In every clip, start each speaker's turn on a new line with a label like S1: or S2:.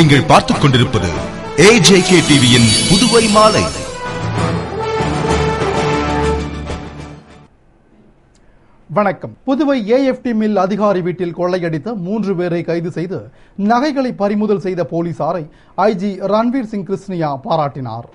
S1: நீங்கள் பார்த்துக் கொண்டிருப்பது AJK டிவியின் புதுவை மாலை.
S2: வணக்கம். புதுவை AFT மில் அதிகாரி வீட்டில் கொள்ளையடித்த 3 பேரை கைது செய்து நகைகளை பறிமுதல் செய்த போலீசாரை IG ரன்வீர் சிங் கிருஷ்ணியா பாராட்டினார்.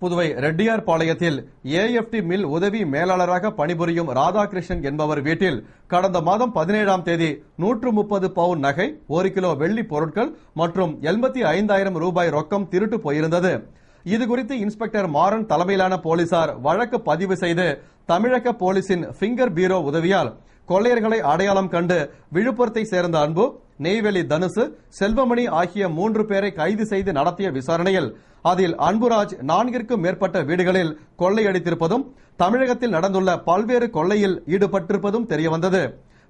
S3: புதுவை ரெட்டியார் பாளையத்தில் AFT மில் உதவி மேலாளராக பணிபுரியும் ராதாகிருஷ்ணன் என்பவர் வீட்டில் கடந்த மாதம் 17ஆம் தேதி 130 பவுன் நகை, 1 கிலோ வெள்ளி பொருட்கள் மற்றும் 85,000 ரூபாய் ரொக்கம் திருட்டு போயிருந்தது. இதுகுறித்து இன்ஸ்பெக்டர் மாறன் தலைமையிலான போலீசார் வழக்கு பதிவு செய்து தமிழக போலீசின் பிங்கர் பீரோ உதவியால் கொள்ளையர்களை அடையாளம் கண்டு விழுப்புரத்தை சேர்ந்த அன்பு, நெய்வேலி தனுசு, செல்வமணி ஆகிய 3 பேரை கைது செய்து நடத்திய விசாரணையில் அதில் அன்புராஜ் 4ற்கும் மேற்பட்ட வீடுகளில் கொள்ளையடித்திருப்பதும் தமிழகத்தில் நடந்துள்ள பல்வேறு கொள்ளையில் ஈடுபட்டிருப்பதும் தெரியவந்தது.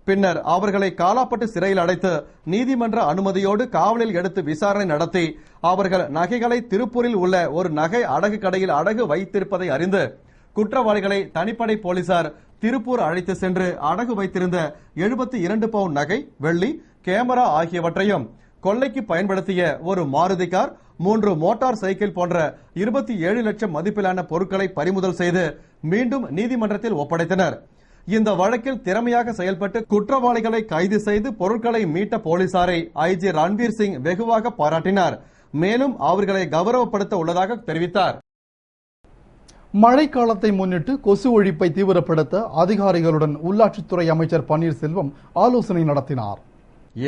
S3: பின்னர் அவர்களை காலாப்பட்டு சிறையில் அடைத்து நீதிமன்ற அனுமதியோடு காவலில் எடுத்து விசாரணை நடத்தி அவர்கள் நகைகளை திருப்பூரில் உள்ள ஒரு நகை அடகு கடையில் அடகு வைத்திருப்பதை அறிந்து குற்றவாளிகளை தனிப்படை போலீசார் திருப்பூர் அழைத்து சென்று அடகு வைத்திருந்த 72 பவுன் நகை, வெள்ளி, கேமரா ஆகியவற்றையும் கொள்ளைக்கு பயன்படுத்திய ஒரு மாருதி கார், 3 மோட்டார் சைக்கிள் போன்ற 27 லட்சம் மதிப்பிலான பொருட்களை பறிமுதல் செய்து மீண்டும் நீதிமன்றத்தில் ஒப்படைத்தனர். இந்த வழக்கில் திறமையாக செயல்பட்டு குற்றவாளிகளை கைது செய்து பொருட்களை மீட்ட போலீசாரை IG ரன்வீர் சிங் வெகுவாக பாராட்டினார். மேலும் அவர்களை கௌரவப்படுத்த உள்ளதாக தெரிவித்தார்.
S2: மழைக்காலத்தை முன்னிட்டு கொசு ஒழிப்பை தீவிரப்படுத்த அதிகாரிகளுடன் உள்ளாட்சித்துறை அமைச்சர் பன்னீர்செல்வம் ஆலோசனை நடத்தினார்.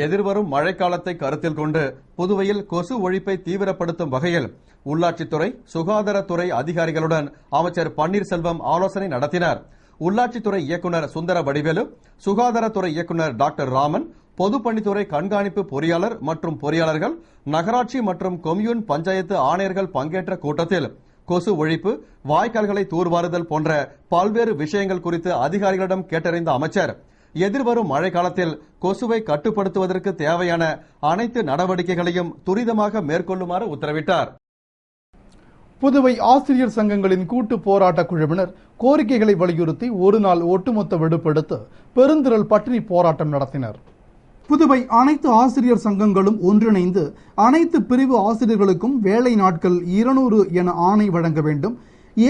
S3: எதிர்வரும் மழைக்காலத்தை கருத்தில் கொண்டு புதுவையில் கொசு ஒழிப்பை தீவிரப்படுத்தும் வகையில் உள்ளாட்சித்துறை, சுகாதாரத்துறை அதிகாரிகளுடன் அமைச்சர் பன்னீர்செல்வம் ஆலோசனை நடத்தினார். உள்ளாட்சித்துறை இயக்குநர் சுந்தர வடிவேலு, சுகாதாரத்துறை இயக்குநர் டாக்டர் ராமன், பொதுப்பணித்துறை கண்காணிப்பு பொறியாளர் மற்றும் பொறியாளர்கள், நகராட்சி மற்றும் கொம்யூன் பஞ்சாயத்து ஆணையர்கள் பங்கேற்ற கூட்டத்தில் கொசு ஒழிப்பு, வாய்க்கால்களை தூர்வாருதல் போன்ற பல்வேறு விஷயங்கள் குறித்து அதிகாரிகளிடம் கேட்டறிந்த அமைச்சர் எதிர்வரும் மழை காலத்தில் கொசுவை கட்டுப்படுத்துவதற்கு தேவையான அனைத்து நடவடிக்கைகளையும் துரிதமாக மேற்கொள்ளுமாறு உத்தரவிட்டார்.
S2: புதுவை ஆசிரியர் சங்கங்களின் கூட்டு போராட்ட குழுவினர் கோரிக்கைகளை வலியுறுத்தி ஒரு நாள் ஒட்டுமொத்த விடுப்பெடுத்து பெருந்திரள் பட்டினி போராட்டம் நடத்தினர். புதுவை அனைத்து ஆசிரியர் சங்கங்களும் ஒன்றிணைந்து அனைத்து பிரிவு ஆசிரியர்களுக்கும் வேலை நாட்கள் 200 என ஆணை வழங்க வேண்டும்.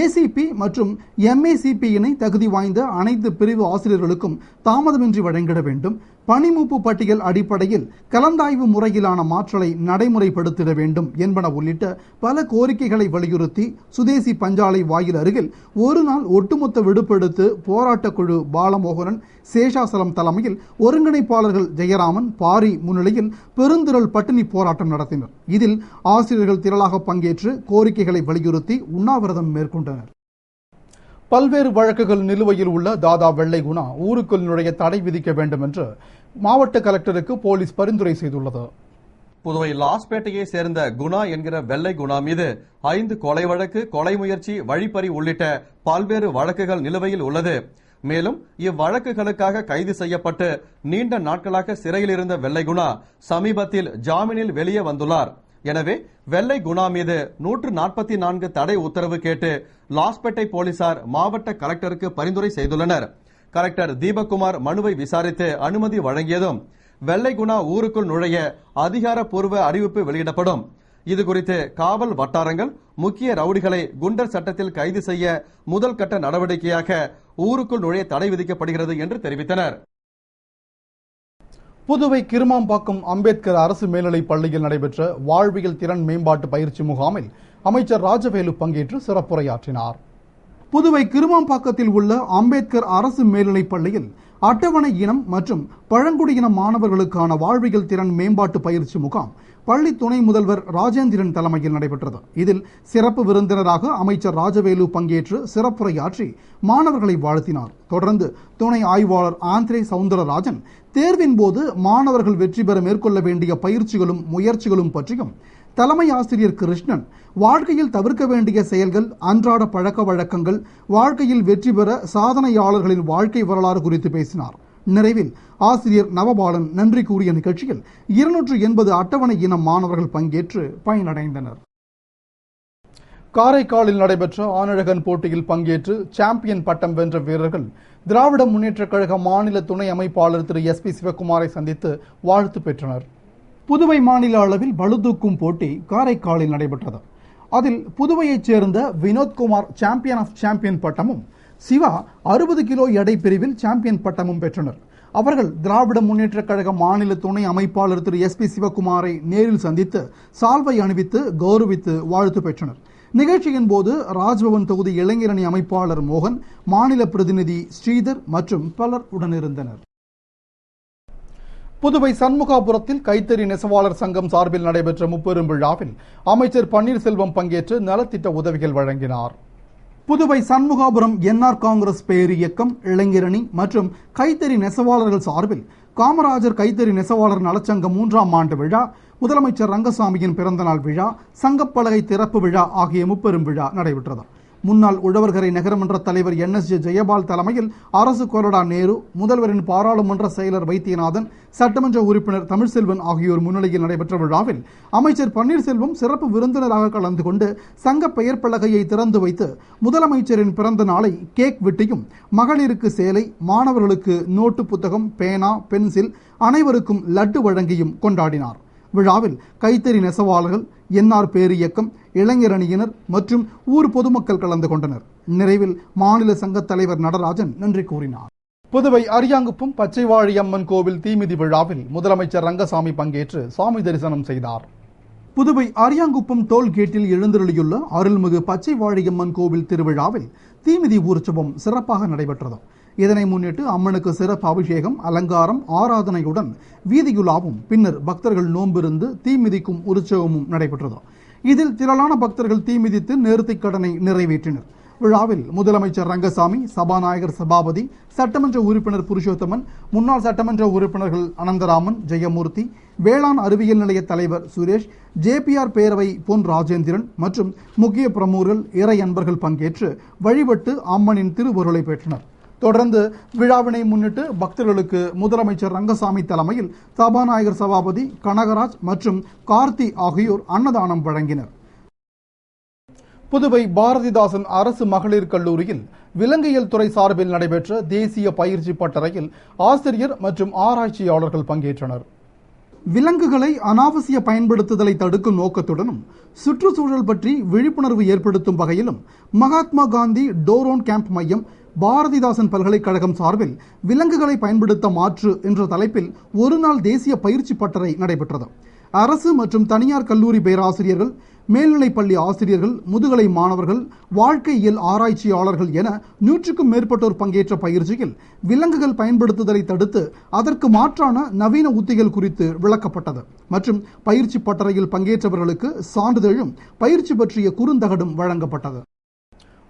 S2: ACP மற்றும் MACP இணை தகுதி வாய்ந்த அனைத்து பிரிவு ஆசிரியர்களுக்கும் தாமதமின்றி வழங்கிட வேண்டும். பணிமூப்பு பட்டியல் அடிப்படையில் கலந்தாய்வு முறையிலான மாற்றலை நடைமுறைப்படுத்திட வேண்டும் என்பன உள்ளிட்ட பல கோரிக்கைகளை வலியுறுத்தி சுதேசி பஞ்சாலை வாயில் அருகில் ஒரு நாள் ஒட்டுமொத்த விடுப்பெடுத்து போராட்டக் குழு பாலமோகனன், சேஷாசலம் தலைமையில் ஒருங்கிணைப்பாளர்கள் ஜெயராமன், பாரி முன்னிலையில் பெருந்திரள் பட்டினி போராட்டம் நடத்தினர். இதில் ஆசிரியர்கள் திரளாக பங்கேற்று கோரிக்கைகளை வலியுறுத்தி உண்ணாவிரதம் மேற்கொண்டனர். பல்வேறு வழக்குகள் நிலுவையில் உள்ள தாதா வெள்ளை குணா ஊருக்குள் நுழைய தடை விதிக்க வேண்டும் என்று மாவட்ட கலெக்டருக்கு போலீஸ் பரிந்துரை செய்துள்ளது.
S3: புதுவை லாஸ்பேட்டையை சேர்ந்த குணா என்கிற வெள்ளை குணா மீது 5 கொலை வழக்கு, கொலை முயற்சி, வழிப்பறி உள்ளிட்ட பல்வேறு வழக்குகள் நிலுவையில் உள்ளது. மேலும் இவ்வழக்குகளுக்காக கைது செய்யப்பட்டு நீண்ட நாட்களாக சிறையில் இருந்த வெள்ளை குணா சமீபத்தில் ஜாமீனில் வெளியே வந்துள்ளார். எனவே வெள்ளை குணா மீது 144 தடை உத்தரவு கேட்டு லாஸ்பேட்டை போலீசார் மாவட்ட கலெக்டருக்கு பரிந்துரை செய்துள்ளனர். கலெக்டர் தீபக்குமார் மனுவை விசாரித்து அனுமதி வழங்கியதும் வெள்ளை குணா ஊருக்குள் நுழைய அதிகாரப்பூர்வ அறிவிப்பு வெளியிடப்படும். இதுகுறித்து காவல் வட்டாரங்கள் முக்கிய ரவுடிகளை குண்டர் சட்டத்தில் கைது செய்ய முதல் கட்ட நடவடிக்கையாக ஊருக்குள் நுழைய தடை விதிக்கப்படுகிறது என்று தெரிவித்தனர்.
S2: புதுவை கிருமாம்பாக்கம் அம்பேத்கர் அரசு மேல்நிலைப் பள்ளியில் நடைபெற்ற வாழ்வியல் திறன் மேம்பாட்டு பயிற்சி முகாமில் அமைச்சர் ராஜவேலு பங்கேற்று சிறப்புரையாற்றினார். புதுவை கிருமாம்பாக்கத்தில் உள்ள அம்பேத்கர் அரசு மேல்நிலைப் பள்ளியில் அட்டவணை இனம் மற்றும் பழங்குடியின மாணவர்களுக்கான வாழ்வியல் திறன் மேம்பாட்டு பயிற்சி முகாம் பள்ளி துணை முதல்வர் ராஜேந்திரன் தலைமையில் நடைபெற்றது. இதில் சிறப்பு விருந்தினராக அமைச்சர் ராஜவேலு பங்கேற்று சிறப்புரையாற்றி மாணவர்களை வாழ்த்தினார். தொடர்ந்து துணை ஆய்வாளர் ஆந்திரே சவுந்தரராஜன் தேர்வின் போது மாணவர்கள் வெற்றி பெற மேற்கொள்ள வேண்டிய பயிற்சிகளும் முயற்சிகளும் பற்றியும், தலைமை ஆசிரியர் கிருஷ்ணன் வாழ்க்கையில் தவிர்க்க வேண்டிய செயல்கள், அன்றாட பழக்க வழக்கங்கள், வாழ்க்கையில் வெற்றி பெற சாதனையாளர்களின் வாழ்க்கை வரலாறு குறித்து பேசினார். நிறைவில் ஆசிரியர் நவபாலன் நன்றி கூறிய நிகழ்ச்சியில் 280 அட்டவணை இன மாணவர்கள் பங்கேற்று பயனடைந்தனர். காரைக்காலில் நடைபெற்ற ஆனழகன் போட்டியில் பங்கேற்று சாம்பியன் பட்டம் வென்ற வீரர்கள் திராவிட முன்னேற்றக் கழக மாநில துணை அமைப்பாளர் திரு SP சிவக்குமாரை சந்தித்து வாழ்த்து பெற்றனர். புதுவை மாநில அளவில் பளுதூக்கும் போட்டி காரைக்காலில் நடைபெற்றது. அதில் புதுவையைச் சேர்ந்த வினோத்குமார் சாம்பியன் ஆஃப் சாம்பியன் பட்டமும், சிவா 60 கிலோ எடை பிரிவில் சாம்பியன் பட்டமும் பெற்றனர். அவர்கள் திராவிட முன்னேற்றக் கழக மாநில துணை அமைப்பாளர் திரு SP சிவகுமாரை நேரில் சந்தித்து சால்வை அணிவித்து கௌரவித்து வாழ்த்து பெற்றனர். நிகழ்ச்சியின் போது ராஜ்பவன் தொகுதி இளைஞரணி அமைப்பாளர் மோகன், மாநில பிரதிநிதி ஸ்ரீதர் மற்றும் பலர் உடனிருந்தனர். புதுவை சண்முகாபுரத்தில் கைத்தறி நெசவாளர் சங்கம் சார்பில் நடைபெற்ற முப்பெரும் விழாவில் அமைச்சர் பன்னீர்செல்வம் பங்கேற்று நலத்திட்ட உதவிகள் வழங்கினார். புதுவை சண்முகாபுரம் NR காங்கிரஸ் பேர் இயக்கம், இளைஞரணி மற்றும் கைத்தறி நெசவாளர்கள் சார்பில் காமராஜர் கைத்தறி நெசவாளர் நலச்சங்கம் 3ஆம் ஆண்டு விழா, முதலமைச்சர் ரங்கசாமியின் பிறந்தநாள் விழா, சங்கப்பலகை திறப்பு விழா ஆகிய முப்பெரும் விழா நடைபெற்றது. முன்னாள் உழவர்கரை நகரமன்ற தலைவர் NSJ ஜெயபால் தலைமையில் அரசு கொறடா நேரு, முதல்வரின் பாராளுமன்ற செயலர் வைத்தியநாதன், சட்டமன்ற உறுப்பினர் தமிழ்செல்வன் ஆகியோர் முன்னிலையில் நடைபெற்ற விழாவில் அமைச்சர் பன்னீர்செல்வம் சிறப்பு விருந்தினராக கலந்து கொண்டு சங்க பெயர் பலகையை திறந்து வைத்து முதலமைச்சரின் பிறந்த நாளை கேக் வெட்டியும், மகளிருக்கு சேலை, மாணவர்களுக்கு நோட்டு புத்தகம், பேனா, பென்சில், அனைவருக்கும் லட்டு வழங்கியும் கொண்டாடினார். விழாவில் கைத்தறி நெசவாளர்கள், NR பேர் இயக்கம், இளைஞரணியினர் மற்றும் ஊர் பொதுமக்கள் கலந்து கொண்டனர். நிறைவில் மாநில சங்க தலைவர் நடராஜன் நன்றி கூறினார். புதுவை அரியாங்குப்பம் பச்சைவாழி அம்மன் கோவில் தீமிதி விழாவில் முதலமைச்சர் ரங்கசாமி பங்கேற்று சாமி தரிசனம் செய்தார். புதுவை அரியாங்குப்பம் டோல்கேட்டில் எழுந்தருளியுள்ள அருள்மிகு பச்சைவாழியம்மன் கோவில் திருவிழாவில் தீமிதி ஊர்ச்சபம் சிறப்பாக நடைபெற்றது. இதனை முன்னிட்டு அம்மனுக்கு சிறப்பு அபிஷேகம், அலங்காரம், ஆராதனையுடன் வீதியுலாவும், பின்னர் பக்தர்கள் நோம்பிருந்து தீமிதிக்கும் உற்சவமும் நடைபெற்றது. இதில் திரளான பக்தர்கள் தீமிதித்து நேர்த்திக் கடனை நிறைவேற்றினர். விழாவில் முதலமைச்சர் ரங்கசாமி, சபாநாயகர் சபாபதி, சட்டமன்ற உறுப்பினர் புருஷோத்தமன், முன்னாள் சட்டமன்ற உறுப்பினர்கள் அனந்தராமன், ஜெயமூர்த்தி, வேளாண் அறிவியல் நிலைய தலைவர் சுரேஷ், JPR பேரவை பொன் ராஜேந்திரன் மற்றும் முக்கிய பிரமுகர்கள், இறை அன்பர்கள் பங்கேற்று வழிபட்டு அம்மனின் திருவருளை பெற்றனர். தொடர்ந்து விழாவினை முன்னிட்டு பக்தர்களுக்கு முதலமைச்சர் ரங்கசாமி தலைமையில் சபாநாயகர் சபாபதி, கனகராஜ் மற்றும் கார்த்தி ஆகியோர் அன்னதானம் வழங்கினர். புதுவை பாரதிதாசன் அரசு மகளிர் கல்லூரியில் விலங்கியல் துறை சார்பில் நடைபெற்ற தேசிய பயிற்சி பட்டறையில் ஆசிரியர் மற்றும் ஆராய்ச்சியாளர்கள் பங்கேற்றனர். விலங்குகளை அனாவசிய பயன்படுத்துதலை தடுக்கும் நோக்கத்துடனும் சுற்றுச்சூழல் பற்றி விழிப்புணர்வு ஏற்படுத்தும் வகையிலும் மகாத்மா காந்தி டோரோன் கேம்ப் மையம், பாரதிதாசன் பல்கலைக்கழகம் சார்பில் விலங்குகளை பயன்படுத்த மாற்று என்ற தலைப்பில் ஒருநாள் தேசிய பயிற்சி பட்டறை நடைபெற்றது. அரசு மற்றும் தனியார் கல்லூரி பேராசிரியர்கள், மேல்நிலைப்பள்ளி ஆசிரியர்கள், முதுகலை மாணவர்கள், வாழ்க்கையியல் ஆராய்ச்சியாளர்கள் என 100க்கும் மேற்பட்டோர் பங்கேற்ற பயிற்சியில் விலங்குகள் பயன்படுத்துதலை தடுத்து அதற்கு மாற்றான நவீன உத்திகள் குறித்து விளக்கப்பட்டது மற்றும் பயிற்சி பட்டறையில் பங்கேற்றவர்களுக்கு சான்றிதழும் பயிற்சி பற்றிய குறுந்தகடும் வழங்கப்பட்டது.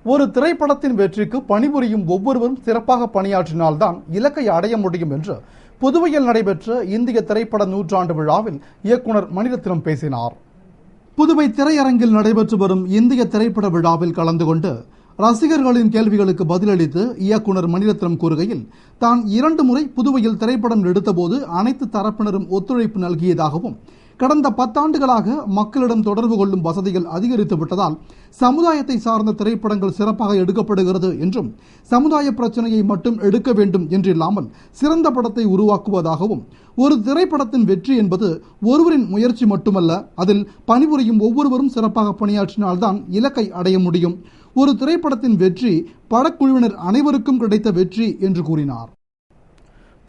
S2: ஒரு திரைப்படத்தின் வெற்றிக்கு பணிபுரியும் ஒவ்வொருவரும் சிறப்பாக பணியாற்றினால்தான் இலக்கை அடைய முடியும் என்று புதுவையில் நடைபெற்ற இந்திய திரைப்பட 100ஆண்டு விழாவில் இயக்குனர் மணிரத்னம் பேசினார். புதுவை திரையரங்கில் நடைபெற்று வரும் இந்திய திரைப்பட விழாவில் கலந்து கொண்டு ரசிகர்களின் கேள்விகளுக்கு பதிலளித்து இயக்குனர் மணிரத்னம் கூறுகையில், தான் 2 முறை புதுவையில் திரைப்படம் எடுத்தபோது அனைத்து தரப்பினரும் ஒத்துழைப்பு நல்கியதாகவும், கடந்த 10 ஆண்டுகளாக மக்களிடம் தொடர்பு கொள்ளும் வசதிகள் அதிகரித்து விட்டதால் சமுதாயத்தை சார்ந்த திரைப்படங்கள் சிறப்பாக எடுக்கப்படுகிறது என்றும், சமுதாய பிரச்சனையை மட்டும் எடுக்க வேண்டும் என்றில்லாமல் சிறந்த படத்தை உருவாக்குவதாகவும், ஒரு திரைப்படத்தின் வெற்றி என்பது ஒருவரின் முயற்சி மட்டுமல்ல, அதில் பணிபுரியும் ஒவ்வொருவரும் சிறப்பாக பணியாற்றினால்தான் இலக்கை அடைய முடியும். ஒரு திரைப்படத்தின் வெற்றி படக்குழுவினர் அனைவருக்கும் கிடைத்த வெற்றி என்று கூறினார்.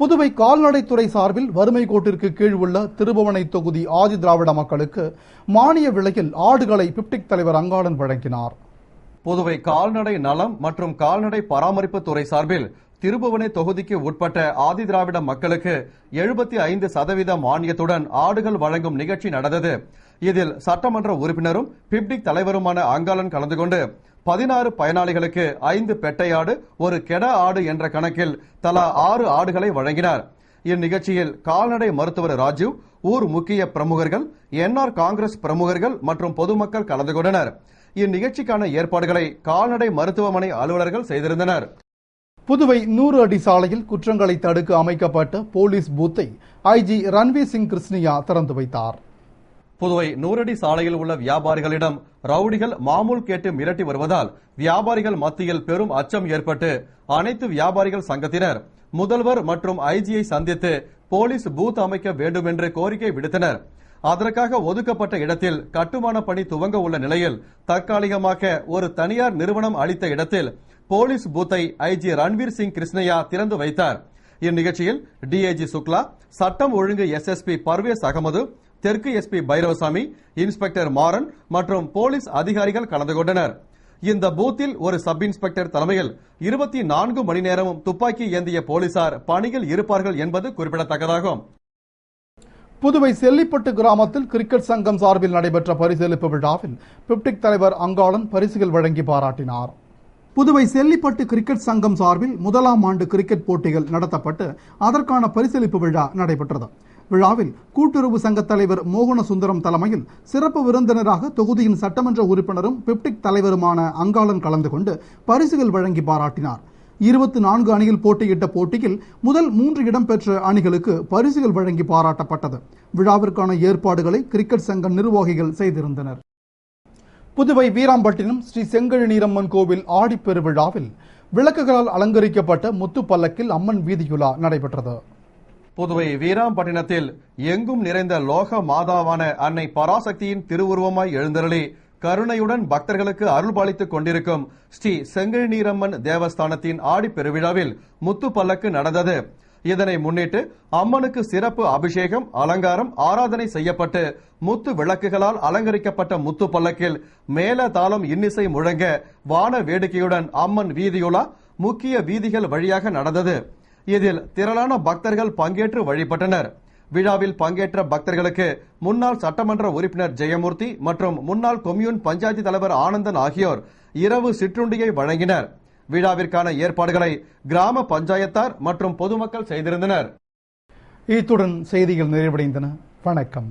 S2: புதுவை கால்நடைத்துறை சார்பில் வறுமை கோட்டிற்கு கீழ் உள்ள திருபுவனை தொகுதி ஆதி திராவிட மக்களுக்கு மானிய விலையில் ஆடுகளை பிப்டிக் தலைவர் அங்காளன் வழங்கினார்.
S3: புதுவை கால்நடை நலம் மற்றும் கால்நடை பராமரிப்பு துறை சார்பில் திருபுவனை தொகுதிக்கு உட்பட்ட ஆதி திராவிட மக்களுக்கு 75% மானியத்துடன் ஆடுகள் வழங்கும் நிகழ்ச்சி நடந்தது. இதில் சட்டமன்ற உறுப்பினரும் பிப்டிக் தலைவருமான அங்காளன் கலந்து கொண்டு 16 பயனாளிகளுக்கு 5 பெட்டையாடு, 1 கெட ஆடு என்ற கணக்கில் தலா 6 ஆடுகளை வழங்கினார். இந்நிகழ்ச்சியில் கால்நடை மருத்துவர் ராஜு, ஊர் முக்கிய பிரமுகர்கள், NR காங்கிரஸ் பிரமுகர்கள் மற்றும் பொதுமக்கள் கலந்து கொண்டனர். இந்நிகழ்ச்சிக்கான ஏற்பாடுகளை கால்நடை மருத்துவமனை அலுவலர்கள் செய்திருந்தனர்.
S2: புதுவை 100 அடி சாலையில் குற்றங்களை தடுக்க அமைக்கப்பட்ட போலீஸ் பூத்தை IG ரன்வீர் சிங் கிருஷ்ணியா திறந்து வைத்தார்.
S3: புதுவை 100 அடி சாலையில் உள்ள வியாபாரிகளிடம் ரவுடிகள் மாமூல் கேட்டு மிரட்டி வருவதால் வியாபாரிகள் மத்தியில் பெரும் அச்சம் ஏற்பட்டு அனைத்து வியாபாரிகள் சங்கத்தினர் முதல்வர் மற்றும் IGயை சந்தித்து போலீஸ் பூத் அமைக்க வேண்டும் என்று கோரிக்கை விடுத்தனர். அதற்காக ஒதுக்கப்பட்ட இடத்தில் கட்டுமான பணி துவங்க உள்ள நிலையில் தற்காலிகமாக ஒரு தனியார் நிறுவனம் அளித்த இடத்தில் போலீஸ் பூத்தை ஐஜி ரன்வீர் சிங் கிருஷ்ணய்யா திறந்து வைத்தார். இந்நிகழ்ச்சியில் டிஐஜி சுக்லா, சட்டம் ஒழுங்கு எஸ்எஸ்பி பர்வேஸ் அகமது, தெற்கு எஸ்பி பைரவசாமி, இன்ஸ்பெக்டர் மாறன் மற்றும் போலீஸ் அதிகாரிகள் கலந்து கொண்டனர். இந்த பூத்தில் ஒரு சப் இன்ஸ்பெக்டர் தலைமையில் 24 மணி நேரமும் துப்பாக்கி ஏந்திய போலீசார் பணியில் இருப்பார்கள் என்பது குறிப்பிடத்தக்கதாகும்.
S2: புதுவை செல்லிப்பட்டு கிராமத்தில் கிரிக்கெட் சங்கம் சார்பில் நடைபெற்ற பரிசளிப்பு விழாவில் பிப்டிக் தலைவர் அங்காளன் பரிசுகள் வழங்கி பாராட்டினார். புதுவை செல்லிப்பட்டு கிரிக்கெட் சங்கம் சார்பில் முதலாம் ஆண்டு கிரிக்கெட் போட்டிகள் நடத்தப்பட்டு அதற்கான பரிசளிப்பு விழா நடைபெற்றது. விழாவில் கூட்டுறவு சங்க தலைவர் மோகன சுந்தரம் தலைமையில் சிறப்பு விருந்தினராக தொகுதியின் சட்டமன்ற உறுப்பினரும் பிப்டிக் தலைவருமான அங்காளன் கலந்து கொண்டு பரிசுகள் வழங்கி பாராட்டினார். 24 அணிகள் போட்டியிட்ட போட்டியில் முதல் 3 இடம் பெற்ற அணிகளுக்கு பரிசுகள் வழங்கி பாராட்டப்பட்டது. விழாவிற்கான ஏற்பாடுகளை கிரிக்கெட் சங்க நிர்வாகிகள் செய்திருந்தனர். புதுவை வீராம்பட்டினம் ஸ்ரீ செங்கழுநீரம்மன் கோவில் ஆடிப்பெருவிழாவில் விளக்குகளால் அலங்கரிக்கப்பட்ட முத்து பல்லக்கில் அம்மன் வீதியுலா நடைபெற்றது.
S3: புதுவை வீராம்பட்டினத்தில் எங்கும் நிறைந்த லோக மாதாவான அன்னை பராசக்தியின் திருவுருவமாய் எழுந்தருளி கருணையுடன் பக்தர்களுக்கு அருள்பாலித்துக் கொண்டிருக்கும் ஸ்ரீ செங்கழுநீரம்மன் தேவஸ்தானத்தின் ஆடிப்பெருவிழாவில் முத்து பல்லக்கு நடந்தது. இதனை முன்னிட்டு அம்மனுக்கு சிறப்பு அபிஷேகம், அலங்காரம், ஆராதனை செய்யப்பட்டு முத்து விளக்குகளால் அலங்கரிக்கப்பட்ட முத்து பல்லக்கில் மேல தாளம் இன்னிசை முழங்க வான வேடிக்கையுடன் அம்மன் வீதியுலா முக்கிய வீதிகள் வழியாக நடந்தது. இதில் திரளான பக்தர்கள் பங்கேற்று வழிபட்டனர். விழாவில் பங்கேற்ற பக்தர்களுக்கு முன்னாள் சட்டமன்ற உறுப்பினர் ஜெயமூர்த்தி மற்றும் முன்னாள் கொம்யூன் பஞ்சாயத்து தலைவர் ஆனந்தன் ஆகியோர் இரவு சிற்றுண்டியை வழங்கினர். விழாவிற்கான ஏற்பாடுகளை கிராம பஞ்சாயத்தார் மற்றும் பொதுமக்கள் செய்திருந்தனர்.
S2: இத்துடன் செய்திகள் நிறைவடைந்தன. வணக்கம்.